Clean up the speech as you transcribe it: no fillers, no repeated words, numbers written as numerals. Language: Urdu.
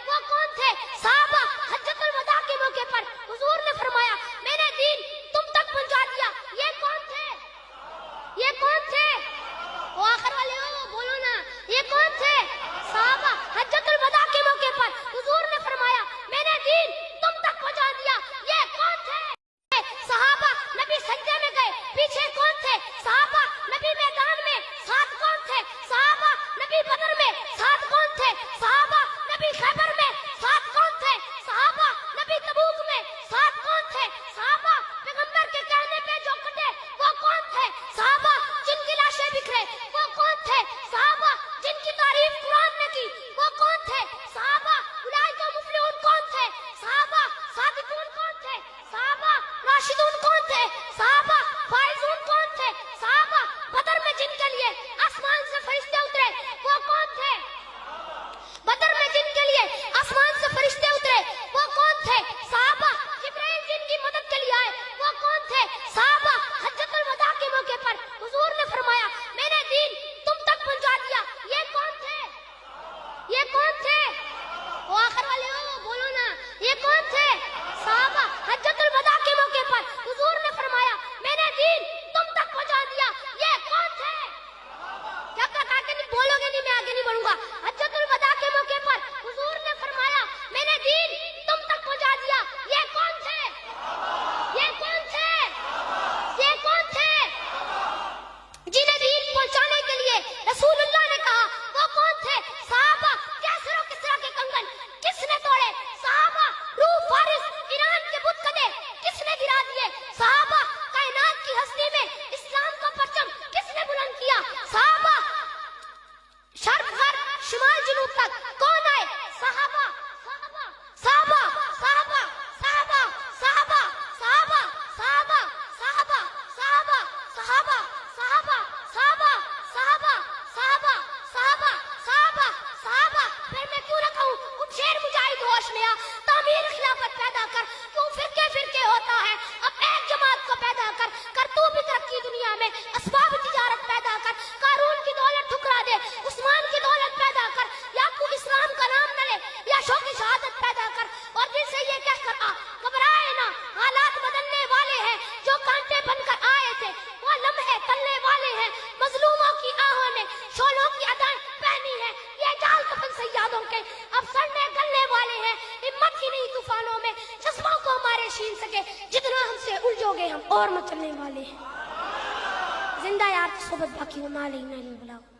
وہ کون تھے؟ صحابہ۔ حجۃ الوداع کے موقع پر حضور نے فرمایا میں نے دین تم تک پہنچا دیا، یہ کون تھے؟ یہ کون تھے؟ وہ آخر والے ہو بولو نا، یہ کون تھے؟ صحابہ۔ حجۃ الوداع کے موقع پر حضور نے فرمایا میں نے دین تم تک پہنچا دیا، یہ کون تھے؟ صحابہ۔ نبی سجدے میں گئے، پیچھے کون تھے؟ صحابہ۔ نبی میدان میں، ساتھ کون تھے؟ صحابہ۔ نبی بدر میں، ساتھ کون تھے؟ صحابہ۔ نبی خیبر میں، ساتھ کون تھے؟ صحابہ۔ نبی تبوک میں، ساتھ کون تھے؟ صحابہ۔ پیغمبر کے کہنے پہ جو کٹے وہ کون تھے؟ صحابہ۔ جن کی لاشیں بکھرے وہ کون تھے؟ صحابہ۔ جن کی تعریف قرآن نے کی وہ کون تھے؟ صحابہ۔ اولئک المفلحون کون تھے؟ صحابہ۔ صادقون کون تھے؟ صحابہ۔ راشدون کون تھے؟ صحابہ۔ فائزون کون تھے؟ صحابہ۔ بدر میں جن کے لیے آسمان سے فرشتے اترے وہ کون تھے؟ بدر میں جن کے لیے آسمان سے فرشتے اترے وہ کون تھے؟ صحابہ۔ جبرائیل جن کی مدد کے لیے آئے وہ کون تھے؟ صحابہ۔ حجۃ الوداع کے موقع پر حضور نے فرمایا میں نے دین تم تک پہنچا دیا، یہ کون تھے؟ یہ کون تھے؟ وہ آخر والے ہو بولو نا، یہ کون تھے؟ صحابہ۔ حجۃ الوداع کے موقع پر حضور نے فرمایا میں نے دین تم تک پہنچا دیا، یہ کون تھے؟ کیا کہا کہ نہیں بولو گے نہیں میں آگے نہیں بڑھوں گا۔ حجۃ الوداع کے موقع پر حضور نے فرمایا میں نے دین تم تک پہنچا دیا، یہ کون تھے؟ یہ کون تھے؟ یہ کون تھے؟ جنہیں دین پہنچانے کے لیے رسول اللہ نے کہا وہ کون تھے؟ صحابہ۔ کیسر و کسریٰ کے کنگن کس نے توڑے؟ صحابہ۔ روم فارس ایران کے بت کدے کس نے گرا دیے؟ صحابہ۔ کائنات کی ہستی میں اسلام کا پرچم کس نے بلند کیا؟ صحابہ۔ شرق غرب شمال جنوب تک کون آئے؟ صحابہ۔ صحابہ۔ صحابہ۔ صحابہ۔ صحابہ۔ صحابہ۔ صحابہ۔ صحابہ۔ صحابہ۔ صحابہ۔ صحابہ۔ صحابہ۔ صحابہ۔ صحابہ۔ صحابہ۔ صحابہ۔ صحابہ۔ صحابہ۔ پھر میں کیوں نہ کہوں کچھ شیر مجاہد ہوش میں آ، تعمیر خلافت پیدا کر، کیوں فرقے فرقے ہوتا ہے، اب ایک جماعت کو پیدا کر تو بھی ترقی دنیا میں، اسباب تجارت پیدا کر، قارون کی دولت ٹھکرا دے، عثمان کی دولت پیدا کر، یعقوب اسلام کا نام نہ لے یا شوق شہادت پیدا کر، اور دل سے یہ کہہ کر آ گھبرائے نہ، حالات بدلنے والے ہیں، جو کانٹے بن کر آئے تھے وہ لمحے تلنے والے ہیں، مظلوموں کی آہوں نے شولوں کی ادائیں پہنی ہیں، یہ جال کفن سیادوں کے اب سڑنے گلنے والے ہیں، ہمت ہی نہیں طوفانوں میں جذبوں کو ہمارے چھین سکے، جتنا ہم سے الجھو گے ہم اور مچلنے والے ہیں۔ زندہ یاد صحبت باقی و نہ لیں بلاؤ۔